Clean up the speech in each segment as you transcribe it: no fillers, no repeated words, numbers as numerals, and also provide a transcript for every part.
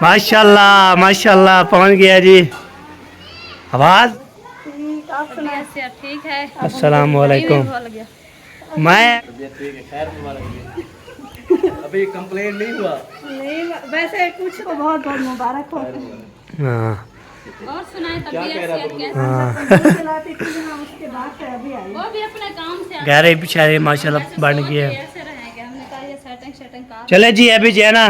माशाल्लाह माशाल्लाह पहुंच गया जी। आवाज ठीक है। अस्सलाम वालेकुम। मैं अभी कंप्लेंट नहीं हुआ। नहीं वैसे कुछ तो बहुत बहुत मुबारक हो। हाँ और सुनाए क्या कह रहा तुम लोग? हाँ उसके बाद से अभी आई वो भी अपने काम से गहरे पिछारे माशाल्लाह बन गया। ऐसे रहेंगे हमने कहा ये सेटिंग सेटिंग का चले जी अभी जो है ना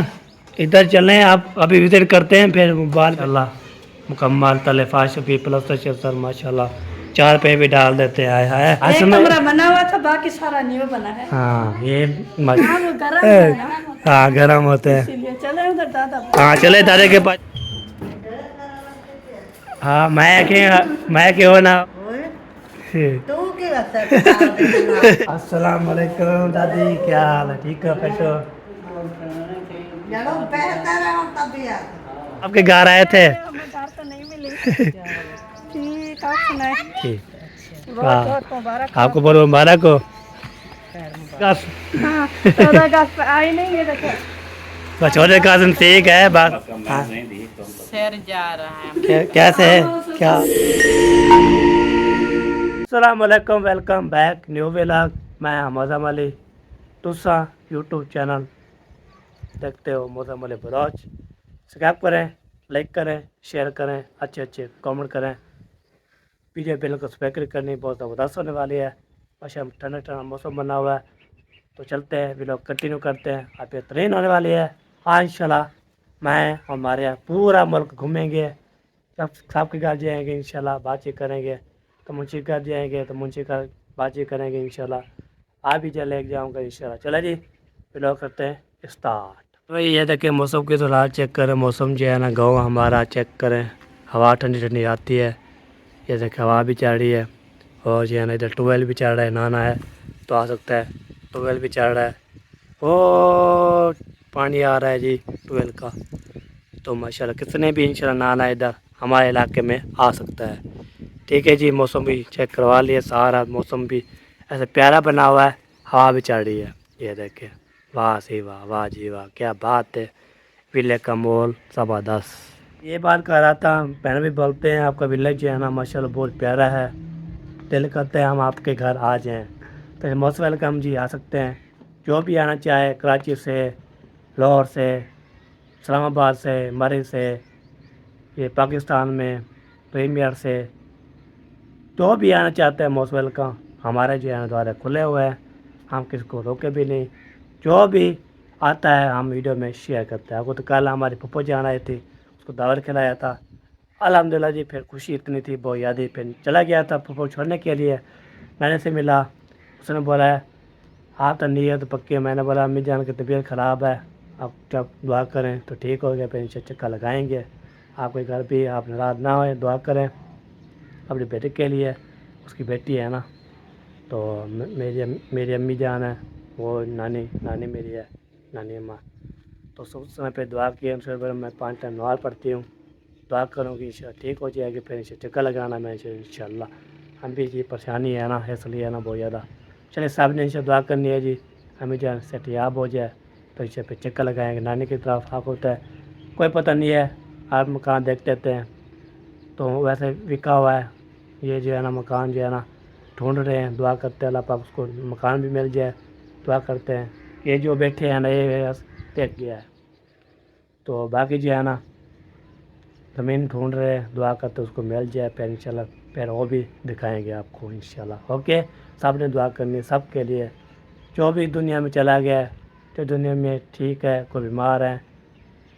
इधर चलें, आप अभी विजिट करते हैं फिर बाल अल्लाह मुकम्मल तलेफाश भी प्लस्तर चलतर माशाल्लाह चार पे भी डाल देते हैं। आए हाय एक कमरा बना हुआ था, बाकी सारा न्यू बना है। हाँ ये हाँ, वो गरम है ना, हाँ गर्म होते हैं। इसीलिए चले उधर दादा। हाँ चले दादे के पास। हाँ मैं के हो ना। अस्सलाम वालेकुम दादी, क्या हाल है? ठीक है बेटो। आपके घर आए थे? हमें घर तो नहीं मिली। ठीक, आप सुनाए? ठीक। बहुत बहुत मुबारक हो। आपको बहुत मुबारक हो। हाँ, 14 अगस्त पे आई नहीं है देखो। छोटे काजम ठीक है बस। हाँ सर जा रहा है। कैसे है क्या? अस्सलाम वालेकुम, वेलकम बैक न्यू व्लॉग। मैं मौसम अली, तुसा यूट्यूब चैनल देखते हो मौसम अली बलोच। सब्सक्राइब करें, लाइक करें, शेयर करें, अच्छे अच्छे कमेंट करें। पीछे बिल को स्पेक्र करनी बहुत ज़बरदस्त होने वाली है। अच्छा ठंडा ठंडा मौसम बना हुआ है, तो चलते हैं व्लॉग कंटिन्यू करते हैं। आप बेहतरीन होने वाली है आज इंशाल्लाह। मैं हमारे यहाँ पूरा मुल्क घूमेंगे, सब के घर जाएंगे इंशाल्लाह, बातचीत करेंगे। तो मुंशी घर जाएंगे तो मुंशी घर बातचीत करेंगे इंशाल्लाह। आप भी चले जाऊँगा इंशाल्लाह। चले जी व्लॉग करते हैं स्टार्ट। तो ये देखें मौसम की तो रात चेक करें, मौसम जो है ना गाँव हमारा चेक करें। हवा ठंडी ठंडी आती है, ये देखें हवा भी चल रही है। और जो है ना इधर ट्यूबवेल भी चल रहा है, नहाना है तो आ सकता है। ट्यूबवेल भी चल रहा है, ओ पानी आ रहा है जी ट्यूबवेल का। तो माशाल्लाह कितने भी इंशाल्लाह नहाना इधर हमारे इलाके में आ सकता है। ठीक है जी, मौसम भी चेक करवा लिया सारा। मौसम भी ऐसे प्यारा बना हुआ है, हवा भी चल रही है। ये देखें वाह सी वाह, वाह जी वाह, क्या बात है। विले का मोल ज़बरदस्त। ये बात कर रहा था, बहन भी बोलते हैं आपका विलेज जो है ना माशाल्लाह बहुत प्यारा है। दिल करते हैं हम आपके घर आ जाएं, तो मोस्ट वेलकम जी, आ सकते हैं। जो भी आना चाहे, कराची से, लाहौर से, इस्लामाबाद से, मरी से, ये पाकिस्तान में प्रीमियर से, जो भी आना चाहते हैं मोस्ट वेलकम। हमारे जो है द्वारा खुले हुए हैं, हम किसको रोके भी नहीं। जो भी आता है हम वीडियो में शेयर करते हैं। आपको तो कल हमारी पप्पो जान आई थी, उसको दावत खिलाया था अल्हम्दुलिल्लाह जी। फिर खुशी इतनी थी बहुत याद। फिर चला गया था पप्पो छोड़ने के लिए, मैंने से मिला, उसने बोला है आप तो नीयत पक्की है। मैंने बोला अम्मी जान की तबीयत ख़राब है, आप जब दुआ करें तो ठीक हो गया। फिर इनसे चक्कर लगाएंगे आपके घर भी, आप नाराज़ ना होए, दुआ करें अपनी बेटे के लिए। उसकी बेटी है ना, तो मेरी अम्मी जान है, वो नानी मेरी है, नानी अम्मा। तो उस समय पे दुआ किए उनसे। मैं 5 टाइम नमाज़ पढ़ती हूँ, दुआ करूँगी इंशाल्लाह ठीक हो जाएगी। फिर इसे चक्कर लगाना मैं इंशाल्लाह। हम भी जी परेशानी है ना, इसलिए है ना बहुत ज़्यादा। चलिए साहब ने इनसे दुआ करनी है जी, हमें जान सेहतयाब हो जाए तो इसे फिर चक्कर लगाएंगे नानी की तरफ। आप होता है कोई पता नहीं है, आप मकान देख देते हैं तो वैसे बिका हुआ है। ये जो है ना मकान जो है ना ढूंढ रहे हैं, दुआ करते हैं अल्लाह पाक उसको मकान भी मिल जाए, दुआ करते हैं। ये जो बैठे हैं ना ये टेक गया है, तो बाकी जो है ना ज़मीन ढूंढ रहे हैं, दुआ करते उसको मिल जाए फिर इंशाल्लाह। फिर वो भी दिखाएंगे आपको इंशाल्लाह। ओके, सब ने दुआ करनी सब के लिए। जो भी दुनिया में चला गया है, तो दुनिया में ठीक है, कोई बीमार है,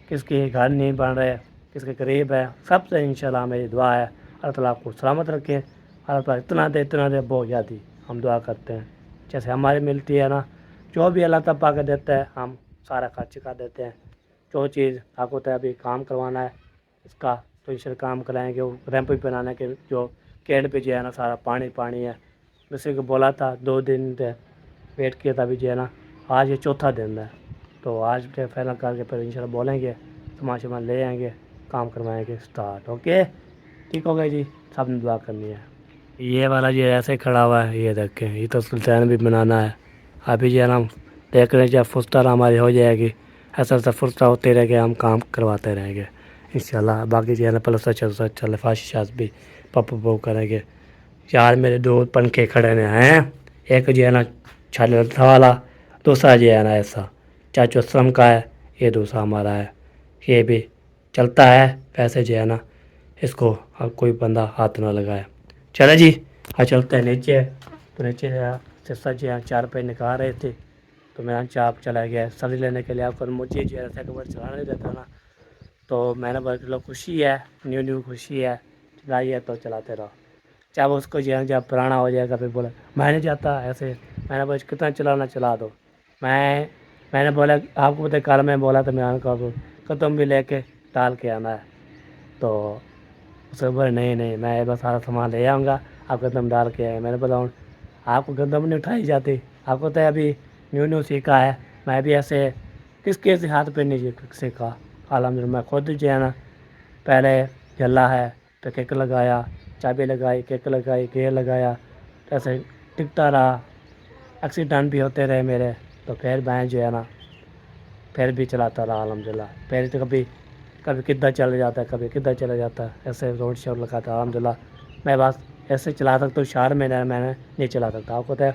किसके घर नहीं बन रहे, किसके करीब है, सबसे इंशाल्लाह मेरी दुआ है अल्लाह ताला आपको सलामत रखे। अल्लाह ताला इतना दे बहुत ज़्यादा हम दुआ करते हैं। जैसे हमारी मिलती है ना, जो भी अल्लाह ताला पाके देता है हम सारा खर्च कर देते हैं। जो चीज़ आपको तो अभी काम करवाना है इसका, तो इसे काम कराएंगे। वो रैंप भी बनाने के जो केड़ पे जो है ना सारा पानी पानी है। किसी को बोला था 2 दिन वेट किया था, अभी जो है ना आज ये चौथा दिन है। तो आज के फाइनल करके फिर इंशाल्लाह बोलेंगे, सामान सामान ले आएंगे, काम करवाएंगे स्टार्ट। ओके ठीक हो गया जी, सब ने दुआ करनी है। ये वाला जो ऐसे खड़ा हुआ है, ये देखें, ये तो सुल्तान भी बनाना है। अभी जो है ना देख रहे हैं जब फुस्तर हमारी हो जाएगी, ऐसा ऐसा फुर्सा होते रहेंगे, हम काम करवाते रहेंगे इंशाल्लाह। बाकी जो है ना प्लस चल फाश भी पप्पू करेंगे। यार मेरे दो पंखे खड़े हैं, एक जो है ना छालता वाला, दूसरा जो है ना ऐसा चाचू असलम का है, ये दूसरा हमारा है। ये भी चलता है वैसे जो है ना, इसको अब कोई बंदा हाथ ना लगाए। चले जी हाँ चलते हैं नीचे। तो नीचे सिस्टर जी यहाँ 4 रुपये निकाल रहे थे, तो मेरा चाप चला गया सब्जी लेने के लिए। आपको मुझे जो है साइकिल चलाना नहीं देता ना, तो मैंने बोला चलो खुशी है, न्यू खुशी है, चलाइए तो चलाते रहो। चाहे उसको जो है जब पुराना हो जाएगा फिर बोला मैं नहीं जाता ऐसे। मैंने बोला कितना चलाना चला दो। मैंने बोला आपको पता कल मैं बोला था मैं कर तुम भी लेके डाल के आना है, तो उसने बोला नहीं मैं बस सारा सामान ले आऊँगा, आप कदम डाल के आए। मैंने बोला आपको कदम नहीं उठाई जाती, आपको तो अभी न्यू सीखा है, मैं भी ऐसे किसके से हाथ पे नहीं सीखा। अलहमदिल्ला मैं खुद जो है ना पहले जल्ला है फिर किक लगाया, चाबी लगाई, किक लगाई, गेयर लगाया, ऐसे टिकता रहा। एक्सीडेंट भी होते रहे मेरे, तो फिर मैं जो है ना फिर भी चलाता रहा अलहमदिल्ला। फिर तो कभी किधर चले जाता है, कभी किधर चला जाता है, ऐसे रोड शोड लगाता अलहमदिल्ला। मैं बस ऐसे चला सकता हूँ, शहर में मैं नहीं चला सकता। आपको तो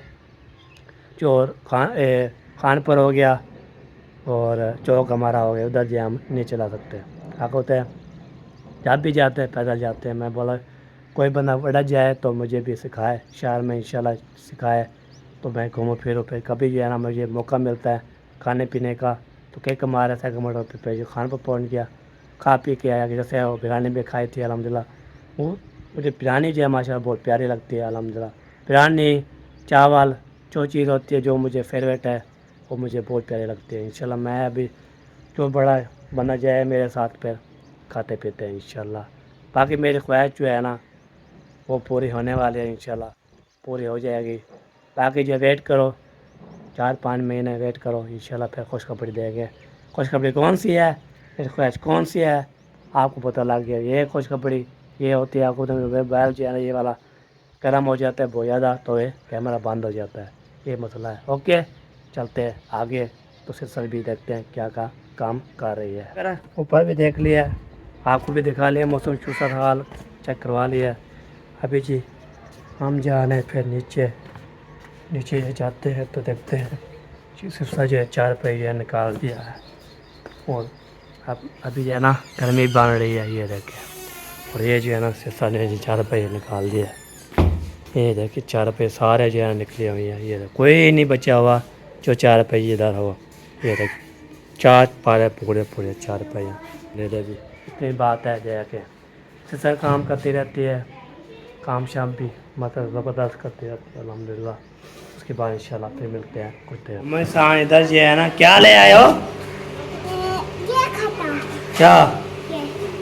चोर खानपुर हो गया और चौक हमारा हो गया, उधर जो हम नहीं चला सकते। आपको होता है जब भी जाते हैं पैदल जाते हैं। मैं बोला कोई बंदा बड़ा जाए तो मुझे भी सिखाए, शहर में इंशाल्लाह सिखाए, तो मैं घूमूँ फिरूँ। फिर कभी जो है ना मुझे मौका मिलता है खाने पीने का, तो केक मारा था मोटर पे जो खान पर पहुँच गया, खा पी के आया। कि जैसे वो बिरयानी भी खाई थी अलहमदिल्ला, वो मुझे बिरयानी जो है माशाल्लाह बहुत प्यारी लगती है अलहमदिल्ला। बिरयानी चावल जो चीज़ होती है जो मुझे फेवरेट है वो मुझे बहुत प्यारी लगती है। इंशाल्लाह मैं अभी जो बड़ा बना जाए मेरे साथ फिर खाते पीते हैं इंशाल्लाह। बाकी मेरी ख्वाहिश जो है ना वो पूरी होने वाली है, इंशाल्लाह पूरी हो जाएगी। बाकी जो वेट करो 4-5 महीने वेट करो, इंशाल्लाह फिर खुशखबरी देंगे। खुशखबरी कौन सी है, मेरी ख्वाहिश कौन सी है आपको पता लग गया। ये खुशखबरी ये होती है, आपको तो मोबाइल जो है ना ये वाला गर्म हो जाता है बहुत ज़्यादा, तो ये कैमरा बंद हो जाता है, ये मसला है। ओके चलते हैं आगे, तो सिस्टर भी देखते हैं क्या काम कर रही है। ऊपर भी देख लिया, आपको भी दिखा लिया, मौसम चूसा हाल चेक करवा लिया। अभी जी हम जा रहे हैं फिर नीचे जाते हैं तो देखते हैं सिस्टर जो है 4 रुपये निकाल दिया है। और अब अभी जो है ना गर्मी बन रही है, ये देखे, और ये जो है ना सिस्टर ने 4 रुपये निकाल दिया है। ये देखिए 4 रुपये सारे जो है निकले हुए हैं, ये कोई नहीं बचा हुआ जो 4 रुपये इधर हो। ये देख 4 पारे पूरे 4 रुपये ले दे भी। इतनी बात है जो कि सिस्टर काम करती रहती है, काम शाम भी मतलब ज़बरदस्त करती रहती है अल्हम्दुलिल्लाह। उसके बाद इंशाल्लाह फिर मिलते हैं कुछ देर। मैं साथ इधर जो है ना क्या ले आए हो,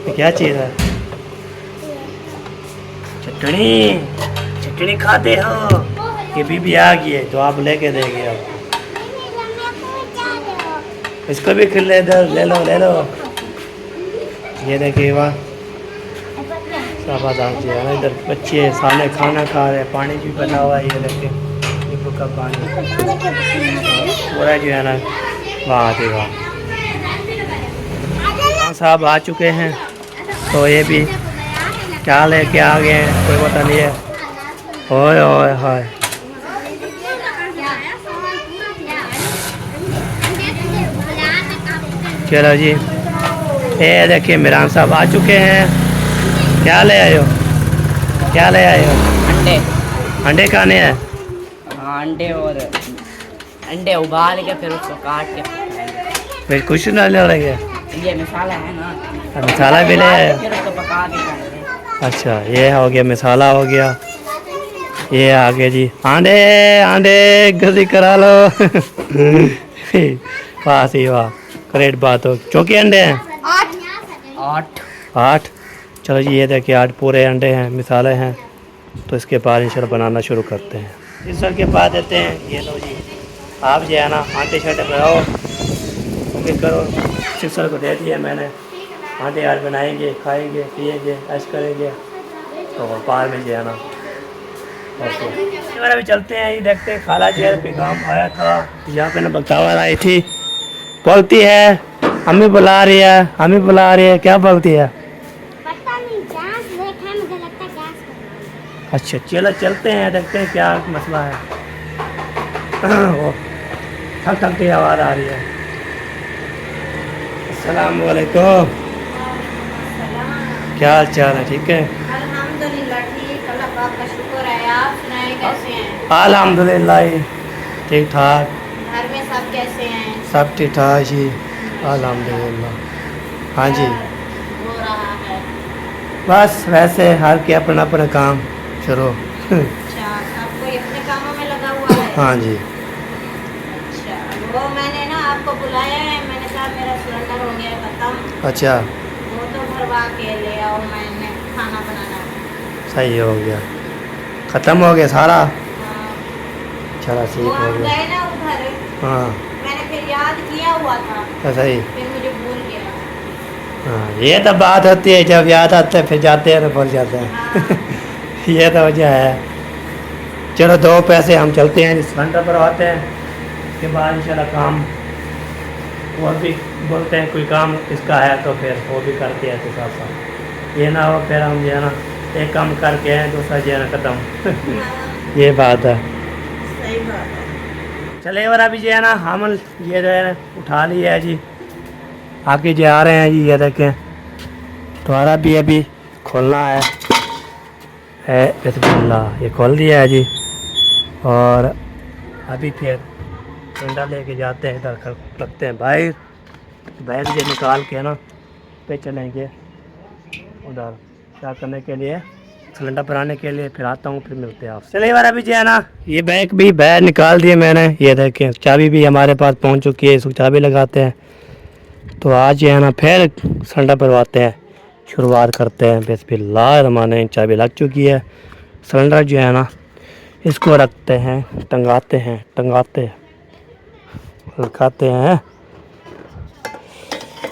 क्या चीज़ है, चटनी खाते हो। ये बीबी आ गई है तो आप लेके देंगे आपको, इसको भी खिले इधर ले लो। ये देखिए वाह शाबाश जी है ना, इधर बच्चे सामने खाना खा रहे हैं, पानी भी बना हुआ है। ये देखिए नींबू का पानी पूरा जो है ना वाह जी वाह। साहब आ चुके हैं, तो ये भी क्या लेके आ गए हैं कोई पता नहीं है। ओए हाय चलो जी, ये देखिए मिरान साहब आ चुके हैं। क्या ले आए हो, अंडे खाने हैं। हाँ, अंडे उबाल के फिर उसको काट के खाएंगे। फिर कुछ ना ले रहे, ये मसाला है ना, मसाला भी ले आए। फिर उसको पका के खाएंगे। अच्छा ये हो गया मसाला हो गया, ये आगे जी आंडे गली करा लो। वाह सी वाह, ग्रेट बात हो। चौके अंडे हैं 8। चलो जी ये देखिए 8 पूरे अंडे हैं, मिसाले हैं। तो इसके बाद इंशाल्लाह बनाना शुरू करते हैं। सिस्टर के पास देते हैं, ये लो जी आप जो है ना आटे शाटे बनाओ करो। सिस्टर को दे दिया मैंने, आटे आज बनाएंगे, खाएंगे, पिएंगे, ऐश करेंगे। तो बाद में जो है ना ओके भी चलते हैं, ये देखते हैं। खाला जो है पैगाम आया था यहाँ पे ना बगतावर आई थी, बोलती है अम्मी बुला रही है, अम्मी बुला रही है, क्या बोलती है? पता नहीं गैस देखा है, मुझे लगता है गैस करना अच्छा चलो चलते हैं, देखते हैं क्या मसला है। वो थक थक की आवाज़ आ रही है। अस्सलाम वालेकुम, क्या हाल चाल है? ठीक है अल्हम्दुलिल्लाह ठीक, अल्लाह पाक का शुक्र है। आप सुनाए कैसे हैं? अल्हम्दुलिल्लाह ठीक ठाक, घर में सब कैसे हैं? सब ठीक ठाक जी, अल्हम्दुलिल्लाह। हाँ जी, हो रहा है। बस वैसे हर के अपना अपना काम शुरू। अच्छा, सब कोई अपने कामों में लगा हुआ है। हाँ जी, अच्छा, वो मैंने ना आपको बुलाया है, मैंने कहा मेरा सिलेंडर हो गया खत्म, अच्छा वो तो भरवा के ले आओ, मैंने खाना बनाना है। सही हो गया, ख़त्म हो गया सारा, हाँ, चलो वो ठीक हो आप गया। गए ना उधर, हाँ मैंने फिर याद किया हुआ था, तो सही। फिर मुझे भूल गया। हाँ ये तो बात होती है, जब याद आते हैं फिर जाते हैं तो भूल जाते हैं। हाँ, ये तो वजह है। चलो दो पैसे हम चलते हैं, सिलेंडर पर आते हैं, उसके बाद इंशाल्लाह काम और भी बोलते हैं, कोई काम इसका है तो फिर वो भी करते हैं तो साथ साथ, ये ना हो फिर हम जो है ना एक काम करके हैं दूसरा जो है ना ख़त्म। ये बात है। सही बात है। चले और अभी जो है ना हम ये जो है ना उठा लिया है जी, आगे जो आ रहे हैं जी, ये देखें दोबारा भी अभी खोलना है बिस्मिल्लाह, ये खोल दिया है जी। और अभी फिर डंडा लेके जाते हैं, इधर रखते हैं बाहर, बैग जो निकाल के ना पे चलेंगे उधर क्या करने के लिए, सिलेंडर भराने के लिए। फिर आता हूँ, फिर मिलते हैं आप। चलिए बार अभी जो है ना ये बैग भी बाहर निकाल दिए मैंने, ये देखें चाबी भी हमारे पास पहुँच चुकी है, इसको चाबी लगाते हैं। तो आज जो है ना फिर सिलेंडर भरवाते हैं, शुरुआत करते हैं बिस्मिल्लाह। चाबी लग चुकी है, सिलेंडर जो है ना इसको रखते हैं, टंगाते हैं, रखाते हैं।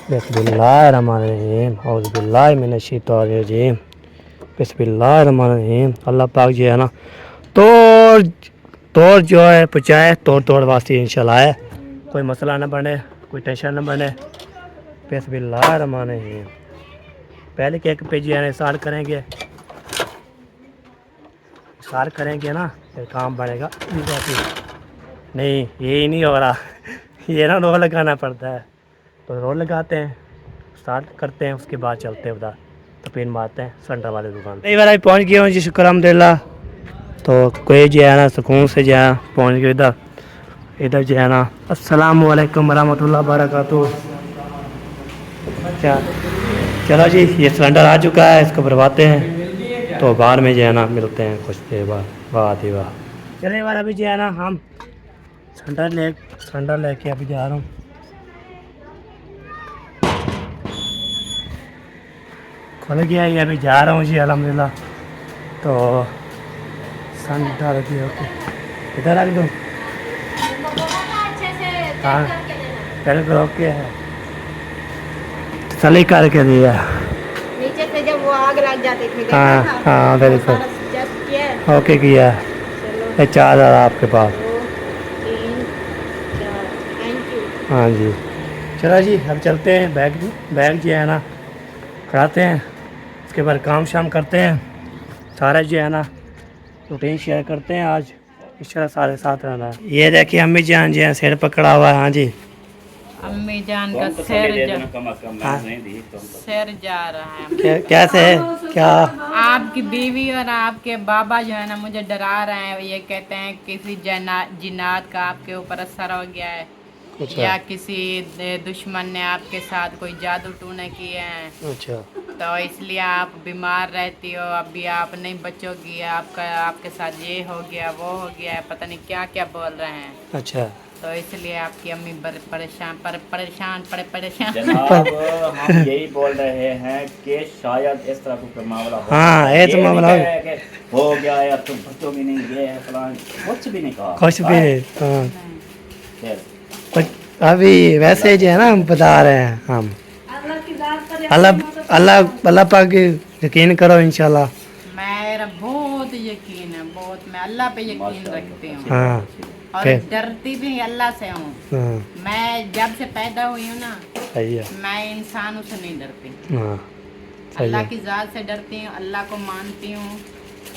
बिस्मिल्लाहिर्रहमानिर्रहीम, औज़ुबिल्लाहि मिनश्शैतानिर्रजीम, बिस्मिल्लाहिर्रहमानिर्रहीम। अल्लाह पाक जो है ना तोड़ जो है पहुँचाए, तोड़ वास्ते इंशाल्लाह है, कोई मसला ना बने, कोई टेंशन ना बने। बिस्मिल्लाहिर्रहमानिर्रहीम। पहले केक पे जो है ना सार करेंगे ना, फिर काम बनेगा। नहीं ये नहीं हो रहा, ये ना रोल लगाना पड़ता है, तो रोल लगाते हैं, स्टार्ट करते हैं, उसके बाद चलते हैं उधर, तो फिर मारते हैं सिलेंडर वाले दुकान। कई बार अभी पहुँच गया हूँ जी, शुक्र अल्हम्दुलिल्लाह। तो कोई जो है ना सुकून से जो है पहुँच गया इधर जो है ना। अस्सलाम वालेकुम रहमतुल्लाह बरकातहू। अच्छा चलो जी, ये सिलेंडर आ चुका है, इसको भरवाते हैं, तो बाहर में जो है ना मिलते हैं कुछ देर बाद। वाह ही वाह। चलिए बार अभी जो है ना हम सिलेंडर लेके अभी जा रहा हूँ। खुल गया ये, अभी जा रहा हूँ जी अल्हम्दुलिल्लाह। तो सिलेंडर की ओके इधर रख दूँ। हाँ बिल्कुल ओके है, सली करके दिया। नीचे से जब वो आग लग जाती थी, देखा हाँ था? हाँ वो बिल्कुल सारा suggest किया है। ओके किया। चलो, ये 4000 आपके पास। 2 3 4, थैंक यू। हाँ जी चलो जी, अब चलते हैं, बैग जो है ना कराते हैं, उसके बाद काम शाम करते हैं, सारा जो है ना रूटीन शेयर करते हैं। आज इस तरह सारे साथ रहना है। ये देखिए अम्मी जान जी हैं, सिर पकड़ा हुआ है। हाँ जी अम्मी जान का सिर जा रहा है। कैसे है क्या? आपकी बीवी और आपके बाबा जो है ना मुझे डरा रहे हैं, ये कहते हैं किसी जिन्नात का आपके ऊपर असर हो गया है, अच्छा या किसी दुश्मन ने आपके साथ कोई जादू टूने किए हैं, अच्छा तो इसलिए आप बीमार रहती हो, अभी आप नहीं बचोगी, आपके साथ ये हो गया वो हो गया है, पता नहीं क्या क्या बोल रहे हैं। अच्छा तो इसलिए आपकी अम्मी परेशान जनाब हम यही बोल रहे हैं कि शायद इस तरह का मामला हो। हाँ, ये तो नहीं मामला कह रहे कि हो गया या तुम बच्चोगी नहीं, ये है फलान, कुछ भी नहीं कहा। कुछ भी नहीं। हाँ खैर, कुछ अभी वैसे जो है ना हम बता रहे हैं हम, अल्लाह पाक यकीन करो इंशाल्लाह। मेरा बहुत यकीन है, बहुत, मैं अल्लाह पे यकीन रखती हूँ। हाँ और फिर? डरती भी अल्लाह से हूँ। हाँ मैं जब से पैदा हुई हूँ ना, सही है। मैं इंसानों से नहीं डरती। हाँ सही अल्लाह है। की ज़ात से डरती हूँ, अल्लाह को मानती हूँ।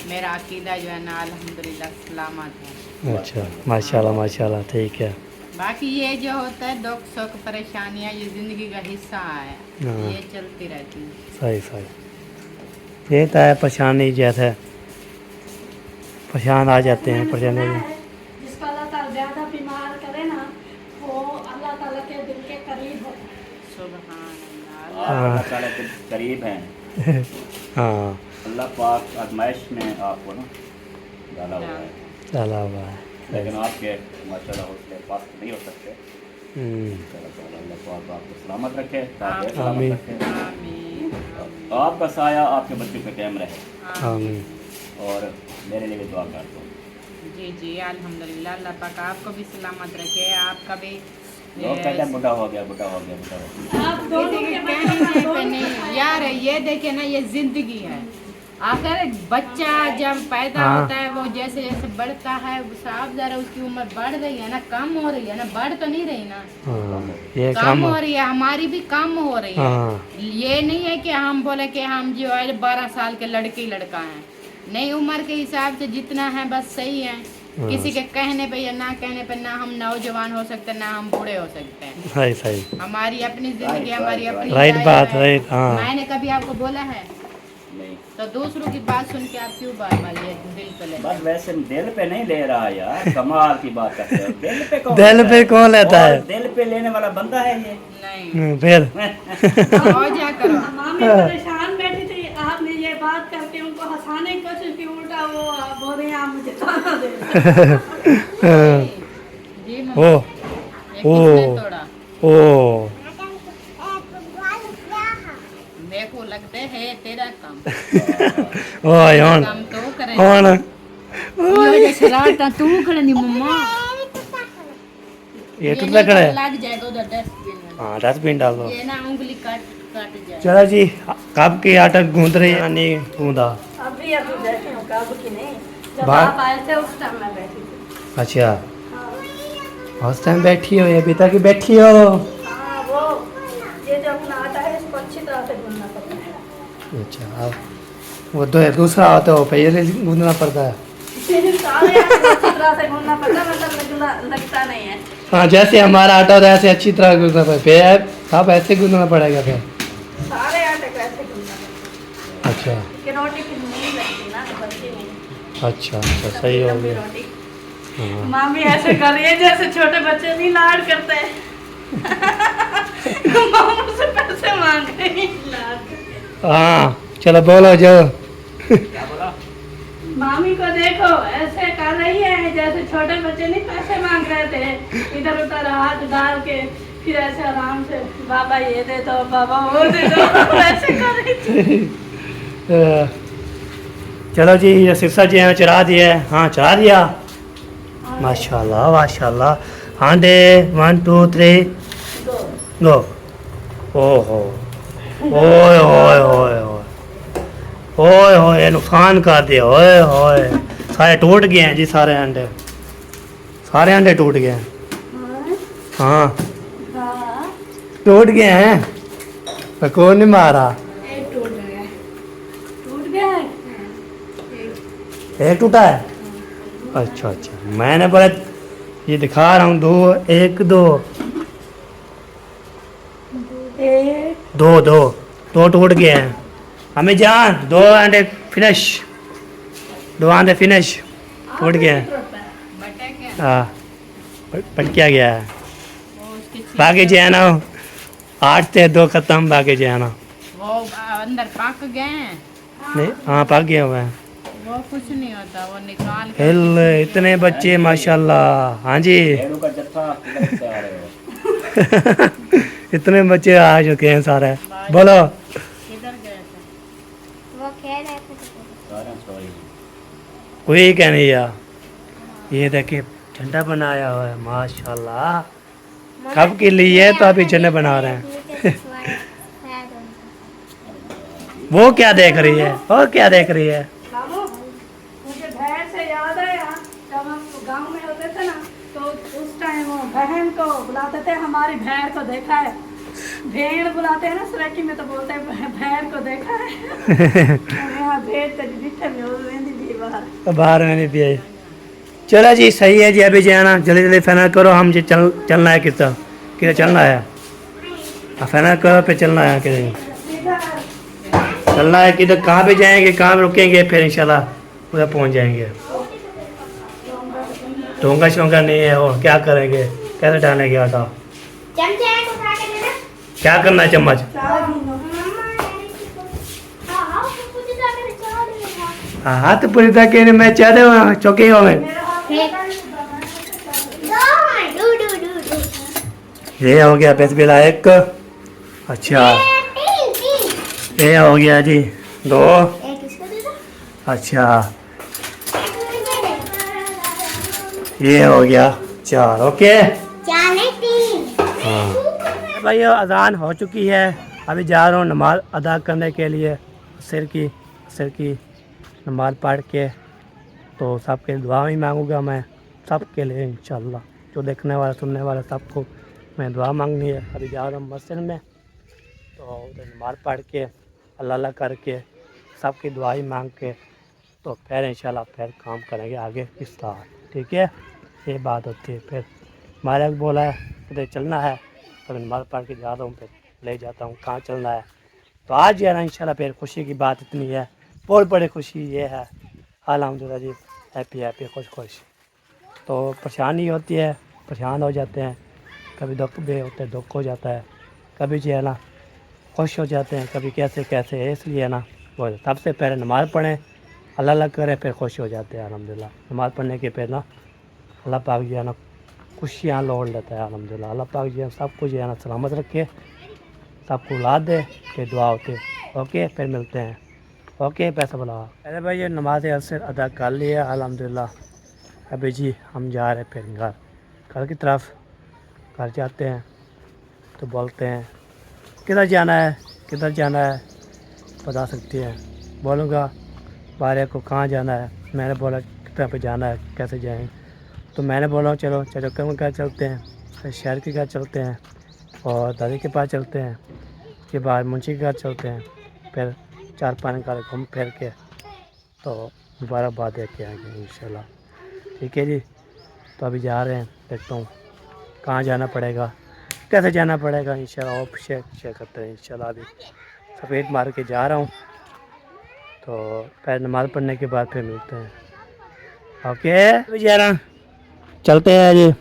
मेरा अकीदा जो है ना अल्हम्दुलिल्लाह सलामत है। अच्छा माशाल्लाह माशाल्लाह, ठीक है। बाकी ये जो होता है दुख सुख परेशानियाँ, ये ज़िंदगी का हिस्सा है, हाँ। ये चलती रहती है। सही सही, ये तो है परेशानी, जैसे परेशान आ जाते हैं परेशानी। जिसको अल्लाह ताला ज़्यादा बीमार करे ना, वो अल्लाह ताला के दिल के करीब होता है। सुभान आप अल्लाह। अल्लाह ताला के करीब हैं। हाँ अल्लाह पाक आजमाइश में आपको ना डाला हुआ है, चला हुआ है। लेकिन आपके माशाल्लाह हौसले पास नहीं हो सकते। अल्लाह पाक आपको सलामत रखे, ताकि आमीन। सलामत रखे, आमीन आपका साया आपके बच्चों पे कायम रहे। आमीन। और मेरे लिए भी दुआ कर दो। जी जी अल्हम्दुलिल्लाह, अल्लाह पाक आपको भी सलामत रखे, आपका भी लोग कहते हैं बुढ़ा हो गया, बुढ़ा हो गया, बुढ़ा हो गया। आप दोनों के कहने पे नहीं यार, ये देखिए ना, ये जिंदगी है। आखिर बच्चा जब पैदा हाँ। होता है, वो जैसे जैसे बढ़ता है, साफ ज़रा उसकी उम्र बढ़ रही है ना, कम हो रही है ना, बढ़ तो नहीं रही ना, हाँ ये कम काम। हो रही है, हमारी भी कम हो रही है। हाँ ये नहीं है कि हम बोले कि हम जो है 12 साल के लड़के लड़का हैं, नहीं, उम्र के हिसाब से जितना है बस सही है। किसी के कहने पे या ना कहने पे ना हम नौजवान हो सकते, ना हम बूढ़े हो सकते हैं। सही सही, हमारी अपनी जिंदगी, हमारी अपनी राइट लाइफ बात, है। राइट। हाँ मैंने कभी आपको बोला है नहीं, तो दूसरों की बात सुन के आप क्यों बार बार ये दिल पे ले? बस वैसे दिल पे नहीं ले रहा यार, कमाल की बात करते हो। दिल पे कौन दिल लेता पे है? कौन लेता और है? दिल पे लेने वाला बंदा है ये। नहीं, फिर और क्या करो। मामी परेशान बैठी थी, आपने ये बात करके उनको हंसाने की कोशिश की, उल्टा वो बोल रहे हैं आप मुझे खाना दे। जी ओ मम्मा, ये ओ किसने तोड़ा? ओ फुटबॉल क्या है? मेरे को लगता है तेरा काम ओए हन काम तो करे। हन ये शरारत तू करनी मम्मा, ये तो नहीं लग रहा है। लग जाएगा उधर डस्टबिन में। हाँ डस्टबिन डाल दो। ये ना उंगली काट काट जाए। चलो जी, कब की आटा गूंद रही है? नहीं गूंदा। अभी अभी बैठी हूँ, कब की नहीं, जब बाहर- आप आए थे उस टाइम मैं बैठी थी। अच्छा उस टाइम बैठी हो, अभी तक बैठी हो? हाँ, वो ये जो अपना आटा है इसको अच्छी तरह से गूंदना पड़ता है। अच्छा, अब वो दूसरा होता है, वो पहले गूंदना पड़ता है। सारे आटे को अच्छी तरह से गूंदना पड़ता है, मतलब लगता नहीं है। हाँ जैसे हमारा आटा होता है ऐसे अच्छी तरह गूंदना पड़ता है। फिर आप ऐसे गूंदना पड़ेगा फिर। सारे आटे को ऐसे गूंदना पड़ता है अच्छा कि रोटी फिर नहीं लगती ना, बनती नहीं। अच्छा अच्छा, सही हो लंबी गया। रोटी। हाँ मामी ऐसे कर रही है जैसे छोटे बच्चे नहीं लाड करते हैं। मामू से पैसे मांग रही है, लाड करके। हाँ चलो बोलो जो। क्या बोला? मामी को देखो ऐसे कर रही है जैसे छोटे बच्चे नहीं पैसे मांग रहे थे, इधर उधर हाथ डाल के फिर ऐसे आराम से बाबा ये दे दो, बाबा वो दे दो, ऐसे कर रही थी। चलो जी, ये सिरसा जी हैं, चढ़ा दिया है। हाँ चढ़ा दिया, माशाल्लाह माशाल्लाह। हाँ दे 1 2 3 गो। ओहो ओए ओए ओए ओए ओए ओए, नुकसान कर दिया। ओए ओए, सारे टूट गए हैं जी, सारे अंडे, सारे अंडे टूट गए हैं। हाँ टूट गए हैं, पर कौन नहीं मारा? टूट गया है। एक टूटा है? अच्छा अच्छा, मैंने बोला ये दिखा रहा हूँ, 2 1 2 दो टूट गए हैं। हमें जान 2 अंडे फिनिश, 2 अंडे फिनिश टूट गए हैं। बटा क्या हाँ पटकिया गया है। वो उसकी बाकी जो है ना 8 से 2 खत्म, बाकी जो है ना वो अंदर पक गए हैं, नहीं, हाँ पक गए हुए हैं। वो कुछ नहीं होता, वो निकाल के हिल इतने बच्चे माशाल्लाह। हाँ जी भेड़ों का जत्था किधर से आ रहे हो? इतने बच्चे आ चुके हैं सारे। बोलो किधर गए थे? वो खेल रहे थे तो सारा सॉरी। कोई क्या नहीं यार, ये देखिए झंडा बनाया हुआ है माशाल्लाह। कब के लिए तो अभी झंडा बना रहे हैं। नीचे से शायद उनको। वो क्या देख रही है, वो क्या देख रही है? मामू मुझे भैर से याद आया, जब हम गांव में होते थे ना बहन को बुलाते थे, हमारी भेड़ को देखा है। भेड़ बुलाते हैं ना सराकी में, तो बोलते हैं भेड़ को देखा है। यहाँ भेड़ तेरी दिखे नहीं भी बाहर। बाहर में नहीं भी आई। चलो जी सही है जी, अभी जाना जल्दी जल्दी फाइनल करो। हम जी चलना है कितना किधर चलना है, फाइनल करो फिर चलना है किधर चलना है, किधर कहाँ पे जाएंगे, कहाँ पे रुकेंगे, फिर इंशाल्लाह उधर पहुँच जाएंगे। डोंगा शोंगा नहीं है और क्या करेंगे, कैसे डालेंगे आटा, चमचे हैं तो उठा के देना। क्या करना है चम्मच। हाँ, तो कुछ जाकर चाह देगा। हाँ तो पूरी तरह के मैं चाहते हूँ चौके हो में ये हो गया बिस्मिल्लाह एक, अच्छा ये हो गया जी 2, अच्छा ये हो गया 4, ओके। हाँ भाई अजान हो चुकी है, अभी जा रहा हूँ नमाज अदा करने के लिए, सिर की नमाज पढ़ के तो सबके दुआ ही मांगूंगा मैं, सबके लिए इंशाल्लाह, जो देखने वाला सुनने वाला सबको मैं दुआ मांगनी है। अभी जा रहा हूँ मस्जिद में, तो उधर नमाज पढ़ के अल्लाह करके सबकी दुआ ही मांग के तो फिर इंशाल्लाह फिर काम करेंगे आगे इस तरह, ठीक है। ये बात होती है। फिर मालिक बोला है किधर चलना है, तो मैं नमाज पढ़ के जा रहा हूँ, फिर ले जाता हूँ कहाँ चलना है। तो आज जो है ना इंशाल्लाह फिर खुशी की बात इतनी है, बहुत बड़ी खुशी ये है अल्हम्दुलिल्लाह जी, हैप्पी खुश। तो परेशानी होती है, परेशान हो जाते हैं, कभी दुख भी होते हैं, दुख हो जाता है, कभी जो है ना खुश हो जाते हैं, कभी कैसे है, इसलिए ना वो सबसे पहले नमाज़ पढ़ें, अल्लाह करें, फिर खुश हो जाते हैं अल्हम्दुलिल्लाह। नमाज़ पढ़ने के फिर ना अल्लाह पाक जो है ना खुशियाँ लौट लेता है अल्हम्दुलिल्लाह। अल्लाह पाक जो है सब कुछ जो है ना सलामत रखे, सबको औलाद दे, फिर दुआ होते। ओके फिर मिलते हैं, ओके पैसा बुला। अरे भाई ये नमाज असर अदा कर लिया अल्हम्दुलिल्लाह। अभी जी हम जा रहे हैं फिर घर की तरफ। घर जाते हैं तो बोलते हैं किधर जाना है बता सकती है। बोलूँगा बारे को कहाँ जाना है, मैंने बोला कितना पे जाना है, कैसे जाएँ, तो मैंने बोला चलो कम घर चलते हैं, फिर शहर के घर चलते हैं और दादी के पास चलते हैं, के बाद मुंशी के घर चलते हैं, फिर 4-5 घर घूम फिर के तो मुबारकबाद दे के आएंगे इंशाल्लाह, ठीक है जी। तो अभी जा रहे हैं, देखता हूँ कहाँ जाना पड़ेगा, कैसे जाना पड़ेगा इंशाल्लाह, और शेयर करते हैं इंशाल्लाह। अभी सफ़ेद मार के जा रहा हूँ, तो फिर नमाज़ पढ़ने के बाद फिर मिलते हैं, ओके। अभी जा रहा चलते हैं जी।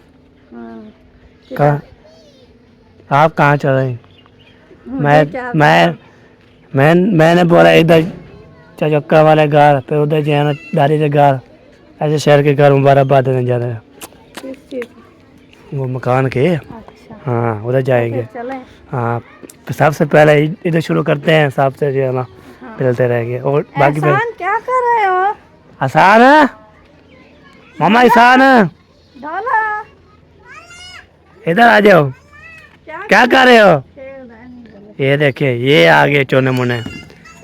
कहाँ आप कहाँ चल रहे हैं? मैंने बोला इधर चक्का वाले घर, फिर उधर जाना दादी के घर, ऐसे शहर के घर मुबारकबाद देने जा रहे हैं, वो मकान के। अच्छा हाँ उधर जाएंगे। चले। हाँ तो सबसे पहले इधर शुरू करते हैं, सबसे जो है ना मिलते रहेंगे और बाकी फिर क्या कर रहे हो? आसान है मामा, आसान है, ढोला इधर आ जाओ। क्या कर रहे हो? खेल रहे हैं। ये देखिए ये आगे चोने मुने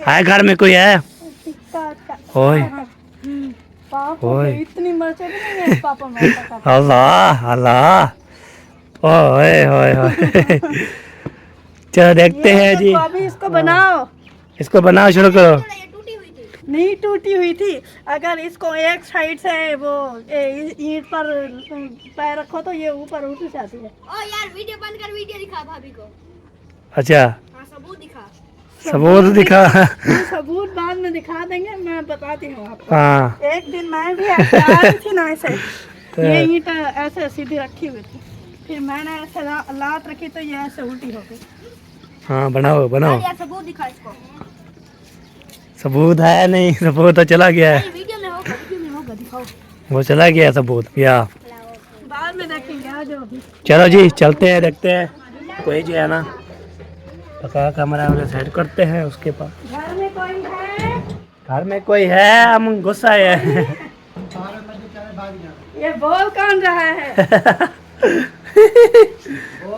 है, घर में कोई है? ओए पापा ओए। को इतनी मर्ची नहीं है, पापा मरता था। अल्लाह ओए ओए चलो देखते हैं जी। तो अभी इसको बनाओ। इसको बनाओ, शुरू करो। नहीं टूटी हुई थी, अगर इसको एक साइड से वो ईंट पर पैर रखो तो ये ऊपर उठ जाती है। ओ यार वीडियो बंद कर, वीडियो दिखा भाभी को। अच्छा हाँ सबूत दिखा। सबूत दिखा। सबूत बाद में दिखा देंगे, मैं बताती हूँ आपको। हाँ एक दिन मैं भी ऐसे आ रही थी ना, ऐसे ये ईंट ऐसे सीधी रखी हुई थी, फिर मैंने ऐसे लात रखी तो ये ऐसे उल्टी हो गई। हाँ बनाओ यार सबूत दिखा इसको। सबूत है नहीं, सबूत तो चला गया है, वीडियो में होगा दिखाओ। वो चला गया सबूत या बाद में देखेंगे, आ जाओ अभी। चलो जी चलते हैं, देखते हैं कोई जो है ना पका कमरा में सेट करते हैं उसके पास। घर में कोई है? घर में कोई है, हम गुस्सा है। ये बोल कौन रहा है?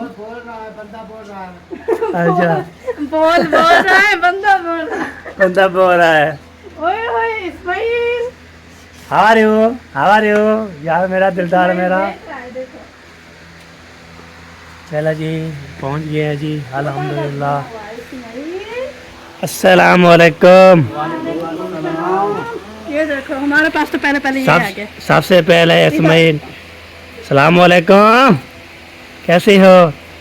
अच्छा बोल रहा है, बंदा बोल रहा है। बंदा बोल रहा है ओए ओए इस्माइल, हाउ आर यू यार, मेरा दिलदार मेरा। देख रहा है, देखो। चला जी पहुंच गए हैं जी अल्हम्दुलिल्लाह। अस्सलाम वालेकुम। ये देखो हमारे पास तो पहले पहले ये आ गया। सबसे पहले इस्माइल सलाम वालेकुम, कैसे हो?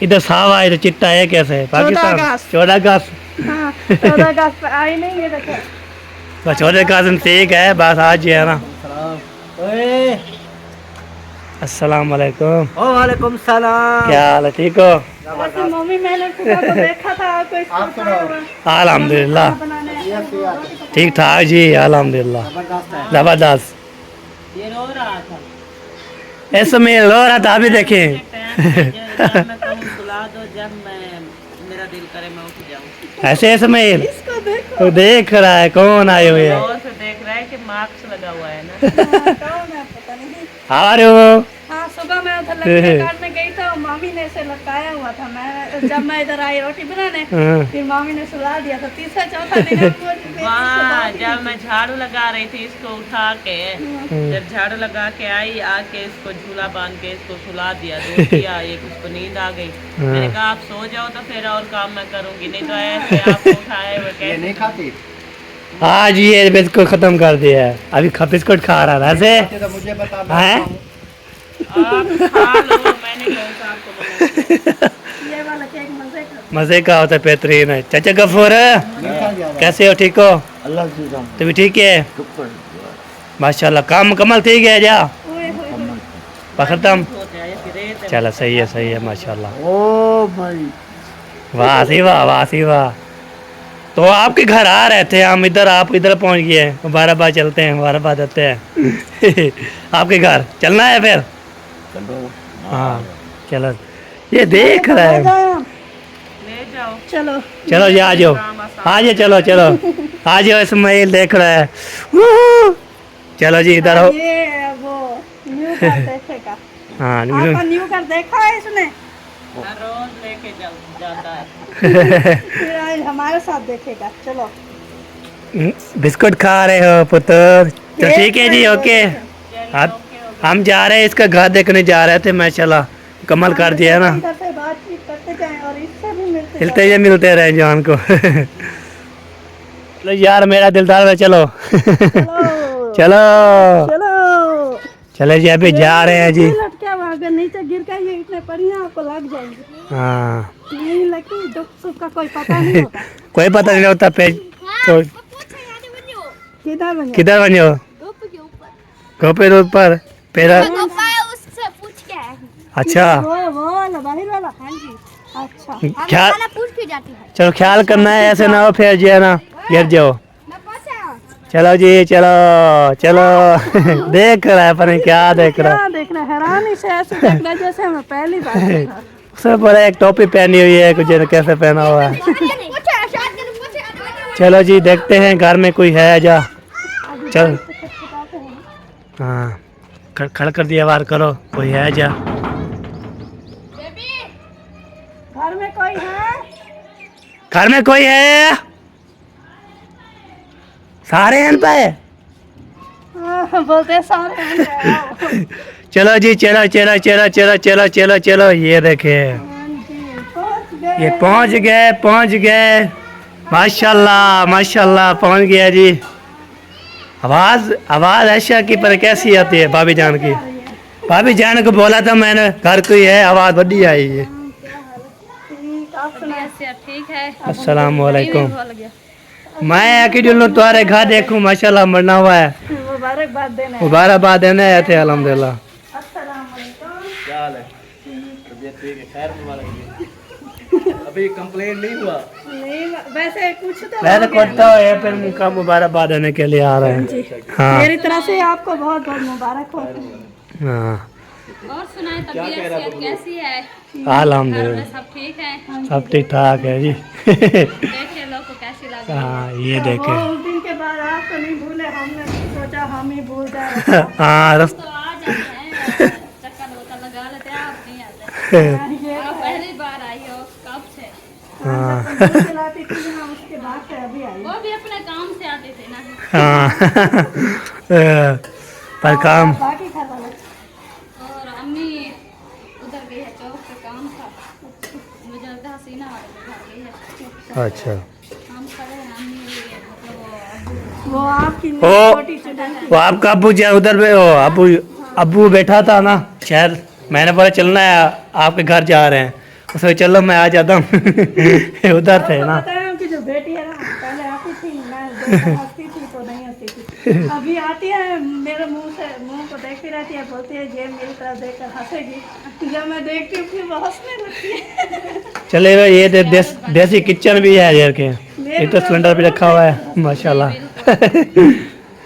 इधर सावा इधर चिट्टा है कैसे? पाकिस्तान 14 अगस्त। हाँ 14 अगस्त पे आई नहीं, ये देखो। तो 14 अगस्त ठीक है, बस आज ही है ना। अस्सलाम वालेकुम। वालेकुम सलाम। क्या हाल है, ठीक हो? वैसे मम्मी मैंने फूफा को देखा था, कोई अल्हम्दुलिल्लाह बनाने ठीक ठाक जी अल्हम्दुलिल्लाह जबरदस्त। ये रो रहा था। इस्माइल रो रहा था, अभी देखें। जब मैं कहूँ सुला दो, जब मेरा दिल करे मैं उठ जाऊँ। ऐसे इस्माइल इसको देखो। तो देख रहा है कौन आए हुए हैं? और से देख रहा है कि मार्क्स लगा हुआ है ना। कौन है पता नहीं। हारे हो? हाँ सुबह मैं उधर लकड़ी काटने गई तो मामी ने इसे लटकाया हुआ था। मैं जब मैं इधर आई रोटी बनाने, हाँ। फिर मामी ने सुला दिया था। तीसरा चौथा दिन वहाँ जब मैं झाड़ू लगा रही थी इसको उठा के, जब झाड़ू लगा के आई, आके इसको झूला बांध के इसको सुला दिया, दूध दिया, एक उसको नींद आ गई। मैंने कहा आप सो जाओ तो फिर और काम मैं करूंगी, नहीं तो ऐसे आप उठाए हुए कैसे नहीं खाती। आज ये बिस्कुट खत्म कर दिया है, अभी बिस्कुट खा रहा था ऐसे है। आप खा लो, मैंने कौन सा आपको मना किया? ये वाला केक मजे का। मजे का होता है, बेहतरीन है। चाचा गफूर कैसे हो, ठीक हो? तुम ठीक है माशाल्लाह, काम मुकम्मल ठीक है जा खत्म। चलो सही है माशाल्लाह। ओ भाई वाह सी वाह, वाह सी वाह। तो आपके घर आ रहे थे हम इधर, आप इधर पहुंच गए। मुबारकबाद चलते हैं, मुबारकबाद देते हैं। आपके घर चलना है फिर? हाँ चलो, ये देख रहा है। ले जाओ। चलो चलो ये आ जाओ, आ जाओ, चलो चलो आ जाओ। इस्माइल देख रहा है। वूहू। चलो जी इधर हो। ये वो न्यू कर देखेगा। हाँ आपका न्यू कर देखा है इसने? रोज लेके जाता है। फिर आज हमारे साथ देखेगा। चलो बिस्कुट खा रहे हो पुत्र? तो ठीक है जी, ओके। हम जा रहे हैं, इसका घर देखने जा रहे थे। मैं चला कमल कर दिया ना, इधर से बातचीत करते जाएं और इससे भी मिलते रहे जान को। चलो यार मेरा दिलदार है, चलो चलो चलो चले जी, अभी जा रहे हैं जी। लटके अगर नीचे गिर के ये इतने बढ़िया आपको लग जाएंगे। हाँ नहीं लगी, दुख सुख का कोई पता नहीं होता। कोई पता नहीं होता पे तो किधर बने? किधर बने हो? गोपे रोड पर पेरा। उससे पूछ के आए हैं। अच्छा वो वाला बाहर वाला। हाँ जी अच्छा। ख्याल, पूछ के जाती है। चलो ख्याल करना है, ऐसे ना हो फिर जो है ना गिर जाओ। चलो जी चलो चलो। देख रहा है, पर क्या देख रहा है? क्या देख रहा है? हैरानी से ऐसे देख रहा है जैसे मैं पहली बार देख रहा हूं। उससे बड़ा एक टोपी पहनी हुई है, कुछ कैसे पहना हुआ है। चलो जी देखते हैं घर में कोई है जा। चल हाँ खड़ कर दिया, वार करो, कोई है जा। घर में कोई है? घर में कोई है? सारे हैं पे? बोलते हैं सारे हैं। चलो जी चलो चलो चलो चलो चलो चलो चलो, ये देखे ये पहुंच गए माशाल्लाह माशाल्लाह पहुंच गया जी। आवाज ऐसा की पर कैसी आती है? भाभी जान की, भाभी जान को बोला था मैंने घर कोई है, आवाज बड़ी आई है। ठीक है। अस्सलाम वालेकुम। मैं आके जो तुम्हारे घर देखूं माशाल्लाह मरना हुआ है। मुबारकबाद देना। मुबारकबाद देने आए थे अल्हम्दुलिल्लाह। अस्सलाम वालेकुम। क्या हाल है? तबीयत ठीक है? खैर मुबारक। अभी कंप्लेंट नहीं हुआ? नहीं वैसे कुछ तो वैसे करता हो ये, फिर उनका मुबारकबाद देने के लिए आ रहे हैं। हाँ मेरी तरफ से आपको बहुत बहुत मुबारक हो। हाँ और सुनाए तबीयत कैसी है? अल्हम्दुलिल्लाह सब ठीक है? सब ठीक ठाक है जी। देखे लोग को कैसी लगी? हाँ ये देखे। वो उस दिन के बाद आपको नहीं भूले, हमने सोचा हम ही भूल जाए। हाँ तो आ जाते हैं, चक्कर वक्कर लगा लेते हैं, आप नहीं आते। आप पहली बार आई हो, कब से? खिलाती थी हम, उसके बाद से अभी आई। वो भी अपने काम से आते थे ना। हाँ पर काम बाकी घर वाले और अम्मी उधर गई है, चौक पे काम था। मीना वाले के घर गई है। अच्छा हम खड़े हैं, हम मतलब वो आपकी ओ छोटी स्टूडेंट वो आपका अब्बू जो उधर पे ओ अब्बू अब्बू बैठा था ना शायद, मैंने बोला चलना है आपके घर जा रहे हैं, उसने चलो मैं आ जाता हूँ उधर थे ना। पता है कि जो बेटी है ना पहले आती थी, मैं देखकर हंसती थी तो नहीं हंसती थी, अभी आती है मेरे मुंह को देखती रहती है, बोलती है ये मेरी तरफ देखकर हंसेगी, जब मैं देखती हूँ फिर वो हंसने लगती है। चले भाई ये देसी किचन भी है यार के, ये तो सिलेंडर भी रखा हुआ है माशाल्लाह।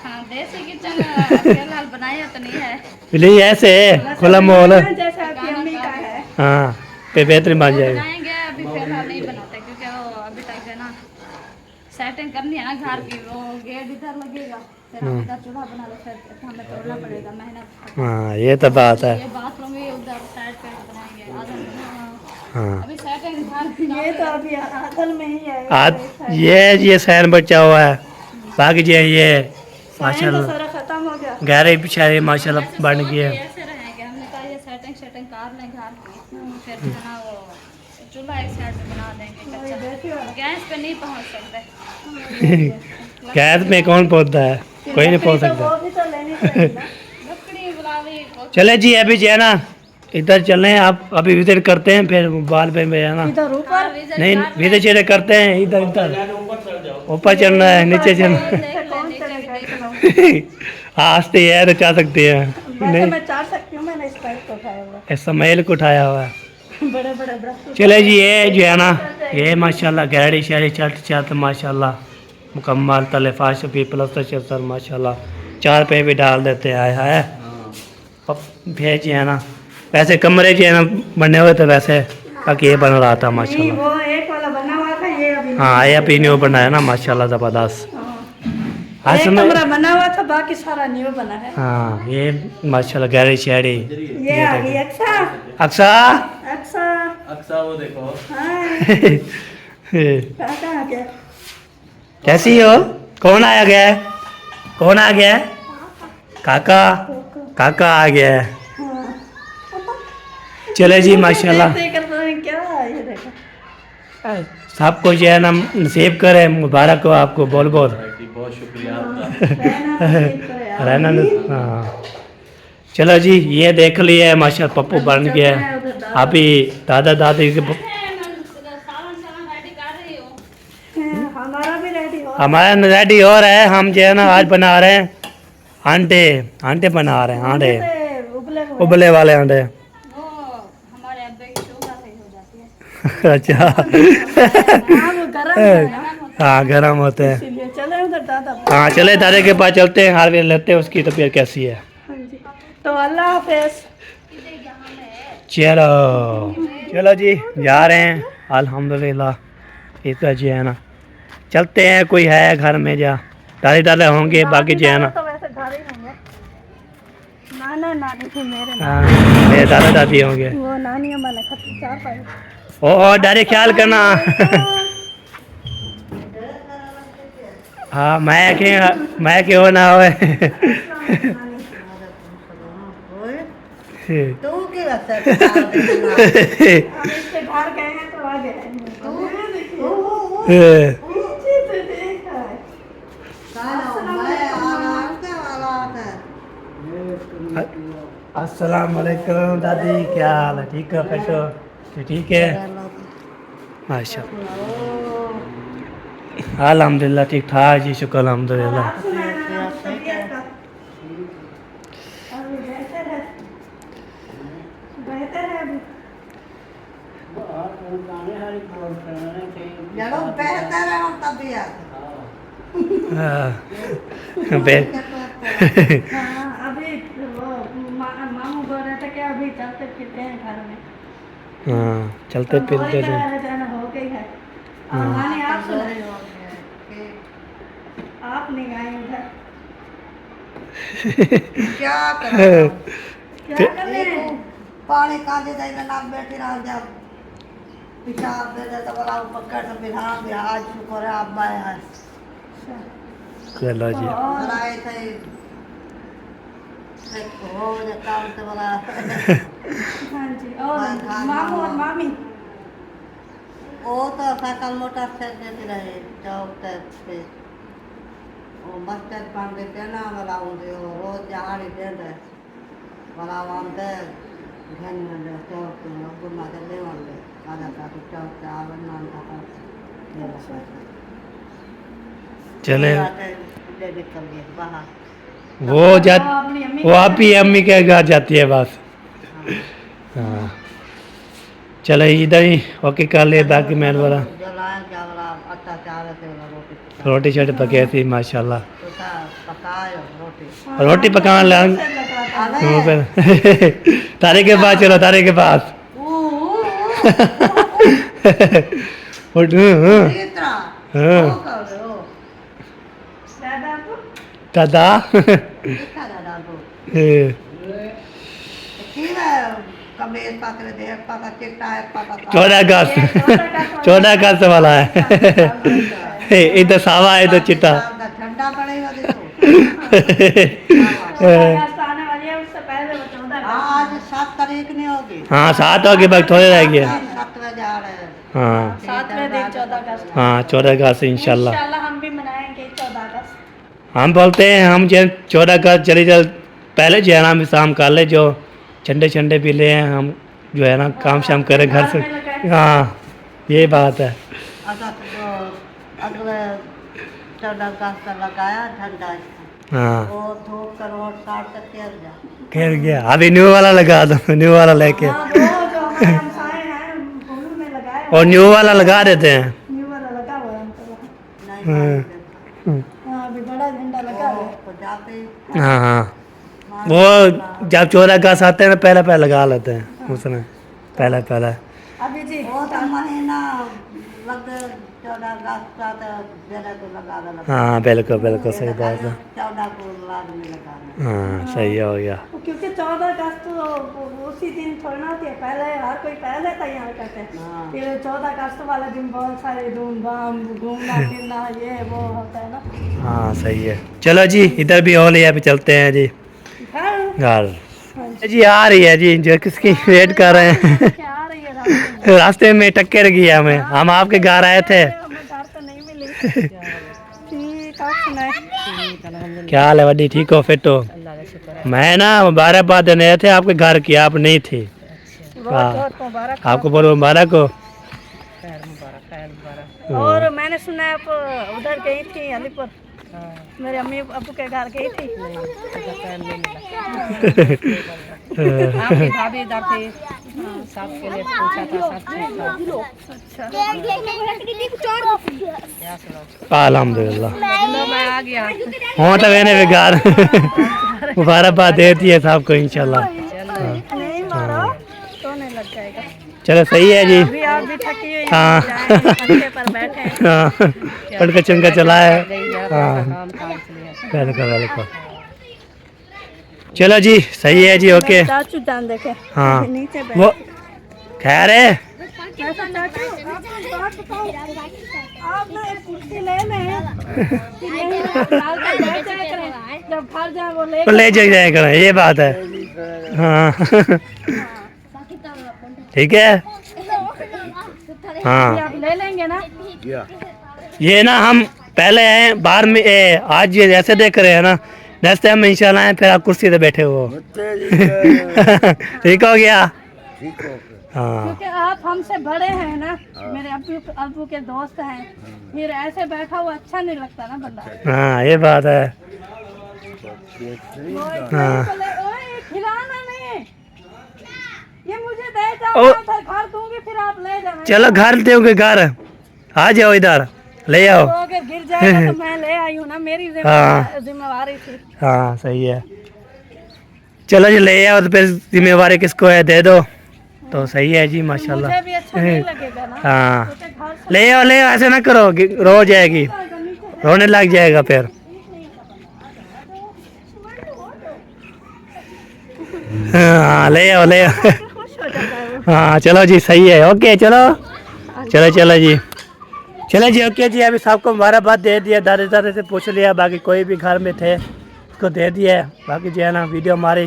हाँ देसी किचन फिलहाल बनाया तो नहीं है। नहीं ऐसे है खुला माहौल है। जैसे आपकी अम्मी का है। हाँ पे बेहतरीन बन जाएगा। बनाएंगे, अभी फिलहाल नहीं बनाते क्योंकि वो अभी तक है ना सेटिंग करनी है ना घर की, वो गेट इधर लगेगा, फिर हम इधर चूल्हा बना लो, फिर हमें तोड़ना पड़ेगा, मेहनत। हाँ ये तो बात है। ये बाथरूम भी उधर साइड पे बनाएंगे हाँ अभी सेटिंग घर की ये तो अभी असल में ही है। आज ये सैन बचा हुआ है, बाकी जो ये तो माशाल्लाह सारा खत्म हो गया। गहरे पिछारे माशाल्लाह बन गए हैं। ऐसे रहेंगे, हमने कहा ये सेटिंग कर लें घर की, फिर जो है ना वो चूल्हा एक साइड पे बना देंगे कच्चा, गैस पे नहीं पहुंच सकते। गैस में कौन पहुंचता है, कोई नहीं पहुंच सकता। वो भी तो लेनी पड़ेगी ना। लकड़ी बुलावी चले जी अभी जो है ना इधर चल रहे हैं, आप अभी विजिट करते हैं फिर बाल पे में है ना। इधर ऊपर नहीं विजिट चेरे करते हैं, इधर इधर ऊपर चलना है नीचे चलना कौन चलेगा इतना? आस्ते है तो जा सकते हैं। वैसे नहीं मैं चाट सकती हूँ, मैंने इस टाइप को उठाया हुआ ऐसा मेल को उठाया हुआ है। बड़े बड़े ब्रश। चले जी ये जो है ना ये माशाल्लाह गहरी शहरी चट माशाल्लाह मुकम्मल तलेफाश भी प्लस्तर चलतर माशाल्लाह, 4 पे भी डाल देते हैं है। भेज है ना वैसे कमरे जो है ना बने हुए थे वैसे, बाकी ये बन रहा था नहीं माशाल्लाह। वो एक वाला बना हुआ था, ये अभी हाँ ये अभी न्यू बना है ना माशाल्लाह ज़बरदस्त। आज एक समय कमरा बना हुआ था, बाकी सारा न्यू बना है। हाँ ये माशाल्लाह गहरी शहरी। ये आ गई अक्सा। अक्सा अक्सा अक्सा वो देखो हाय, कहाँ आ गया? कैसी हो? कौन आया गया है? कौन आ गया है? काका काका आ गया है। हाँ। चले जी माशाल्लाह देखते कर रहे हैं क्या ये देखो। सबको जो है ना नसीब करे, मुबारक हो आपको बोल बोल बहुत शुक्रिया आपका। रहना हाँ। चलो जी ये देख लिया माशा पप्पू बन गया है। अभी दादा दादी के हमारा भी रेडी हो। हमारा रेडी हो रहा है, हम जो है ना आज बना रहे हैं आंटे बना रहे हैं आंटे उबले हुए। उबले वाले आंटे। वो हमारे अब्बे की शुगर सही हो जाती है। अच्छा हाँ वो गरम है ना, हाँ गर्म होते हैं। इसीलिए चले उधर दादा। हाँ चले दादा के पास चलते हैं, हार वे लेते हैं उसकी तबीयत कैसी है। हाँ जी, तो अल्लाह हाफिज। चलो जी जा रहे हैं अल्हम्दुलिल्लाह। इसका जो है ना चलते हैं, कोई है घर में जा दादी दादा होंगे, बाकी जो है ना तो वैसे घर ही होंगे। नाना नानी थे मेरे ना। हाँ, मेरे दादा दादी होंगे। वो नानी अम्मा ने खत्म 4 पाए। ओ डरे ख्याल करना। हाँ मैं क्यों ना होए। तू की लगता अब इसके घर गए हैं तो आ गए। अस्सलाम वालेकुम दादी, क्या हाल है? ठीक है बेटो? ठीक है माशा अल्हम्दुलिल्लाह ठीक ठाक जी, शुक्र अल्हम्दुलिल्लाह। जड़ों बेहतर है हम तबीयत। हाँ, बे- हाँ अभी वो मामू बोल रहे थे कि अभी चलते फिरते हैं घर में। हाँ चलते तो फिरते बोरी थे। का रहना हो गई है। नानी आप सुनाइए, आप नहीं गए उधर। क्या करें? क्या कर रहे हैं? पानी का दे दे ना बैठी रह जा। पिशाब दे दे तो बोला पकड़ तो बिहार में आज शुक्र है आप आए हैं। चलो जी बुलाए थे। हो जा काम से बोला। हाँ जी, और मामू और मामी वो तो साइकिल मोटर से देते रहे चौक पे वो मस्जिद बन देते ना वाला वो रोज जहाड़ी दे दे वाला वहाँ दे घर में दे चौक पे गुना दे ले वहाँ दे आधा का चौक पे आवन नाम का चले दे निकल गए बाहर वो आप ही अम्मी के घर जाती है बस। हाँ चलो इधर ही ओके कर ले बाकी मैं वाला जो लाया क्या वाला अच्छा चावल से वाला रोटी रोटी शोटी पकाई थी माशाल्लाह। तो पकायो रोटी रोटी पकाने लग तारे के पास चलो तारे के पास इतना हाँ वो कर दो दादा देखा दादा को कीड़ा कमेज पकड़े दे पका चिट्टा है पका 14 अगस्त वाला है। इधर सावा है इधर चिट्टा। ठंडा पड़ेगा देखो आने वाली है उससे पहले वो 14 आज 7 तारीख नहीं होगी हाँ 7 हो गए बाकी थोड़े रह गए। 7 बजे आ रहे हैं हाँ 7वें दिन 14 अगस्त हाँ 14 अगस्त इंशाल्लाह इंशाल्लाह हम भी मनाएंगे 14 अगस्त। हम बोलते हैं हम जो 14 अगस्त चले चल पहले जो है ना हम शाम कर ले जो झंडे झंडे भी ले हैं हम जो है ना काम शाम करें घर से। हाँ ये बात है। अच्छा तो अगले 14 अगस्त लगाया ठंडा हाँ वो धूप कर रोड साठ तक खेल गया अभी न्यू वाला लगा दो न्यू वाला लेके हाँ, वो जो हमारे हमसाए हैं भूलू में लगाए और न्यू वाला लगा देते हैं। न्यू वाला लगा हुआ है हम तो हाँ हाँ अभी बड़ा झंडा लगा हुआ है। जाते हाँ हाँ वो जब 14 अगस्त आते हैं ना पहले पहले लगा लेते हैं उसने पहले पहले। अभी जी वो तो महीना लग 14 अगस्त का तो जरा तो लगा देना हाँ बिल्कुल बिल्कुल सही बात है। 14 को बाद में लगाना हाँ सही हो गया। क्योंकि 14 अगस्त तो उसी दिन थोड़ी ना होती है पहले हर कोई पहले तैयार करते हैं हाँ। फिर 14 अगस्त वाले दिन बहुत सारे धूमधाम घूमना फिरना ये वो होता है ना। हाँ सही है। चलो जी इधर भी हो लिया अभी चलते हैं जी हाँ, घर जी आ रही है जी जो किसकी वेट कर रहे हैं। क्या आ रही है रास्ते रास्ते में टक्कर गया हमें हम आपके घर आए थे। में? हमें घर तो नहीं मिली ठीक आप सुनाए क्या हाल है वड्डी ठीक हो फिट हो? मैं ना मुबारकबाद देने आए थे आपके घर की आप नहीं थी। बहुत बहुत मुबारक आपको बोलो मुबारक हो। और मैंने सुना आप उधर गई थी अलीपुर मेरे अम्मी अबू के घर गई थी आपकी भाभी इधर थी सबके लिए पूछा था सब ठीक था अल्हम्दुलिल्लाह मैं आ गया हाँ तो मैंने भी घर मुबारकबाद दे दी है सबको इंशाल्लाह। नहीं मारो तो नहीं लग जाएगा चलो सही है जी। अभी आप भी थकी हुई हाँ। हैं, पंखे पर बैठे हैं हाँ पढ़ चंगा चला है। हाँ बिल्कुल बिल्कुल चलो जी सही है जी ओके। चाचू जान देखे हाँ नीचे वो खैर है ऐसा चाचू आप ना एक कुर्सी ले लें जब घर जाए वो तो ले जाया करें ये बात है। हाँ ठीक है। हाँ आप ले लेंगे ना ये ना हम पहले हैं बाद में आज ये जैसे देख रहे हैं ना नेक्स्ट टाइम इंशाल्लाह हैं फिर आप कुर्सी पे बैठे हो। ठीक हो गया। हाँ क्योंकि आप हमसे बड़े हैं ना मेरे अब्बू के दोस्त हैं फिर ऐसे बैठा हुआ अच्छा नहीं लगता ना बंदा। हाँ ये बात है। हाँ ओए, खिलाना नहीं ये मुझे दे जाओ ओ- मैं घर दूंगी फिर आप ले जाओ चलो घर दोगे घर आ जाओ इधर ले आओ। तो अगर गिर जाएगा तो मैं ले आई हूँ ना मेरी हाँ। जिम्मेवारी थी हाँ सही है। चलो जी ले आओ तो फिर जिम्मेवारी किसको है दे दो तो सही है जी माशाल्लाह। मुझे भी अच्छा नहीं लगेगा ना हाँ क्योंकि घर से ले आओ ऐसे ना करो रो जाएगी रोने लग जाएगा फिर। हाँ ले आओ हाँ चलो जी सही है ओके चलो चलो चलो जी चलो जी ओके जी अभी सबको मुबारकबाद दे दिया दादा दादा से पूछ लिया बाकी कोई भी घर में थे उसको दे दिया बाकी जो है ना वीडियो हमारी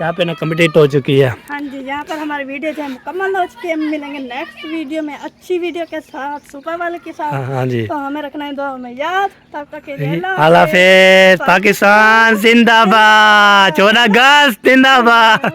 यहाँ पे ना कंप्लीट हो चुकी है। हाँ जी, यहाँ पर हमारी वीडियो जो है मुकम्मल हो चुकी है। हम मिलेंगे नेक्स्ट वीडियो में अच्छी वीडियो के साथ, सुपर वाले के साथ। हाँ जी, तो हमें रखना है दुआ में याद। तब तक के लिए अल्लाह हाफिज़। पाकिस्तान जिंदाबाद, 14 अगस्त जिंदाबाद।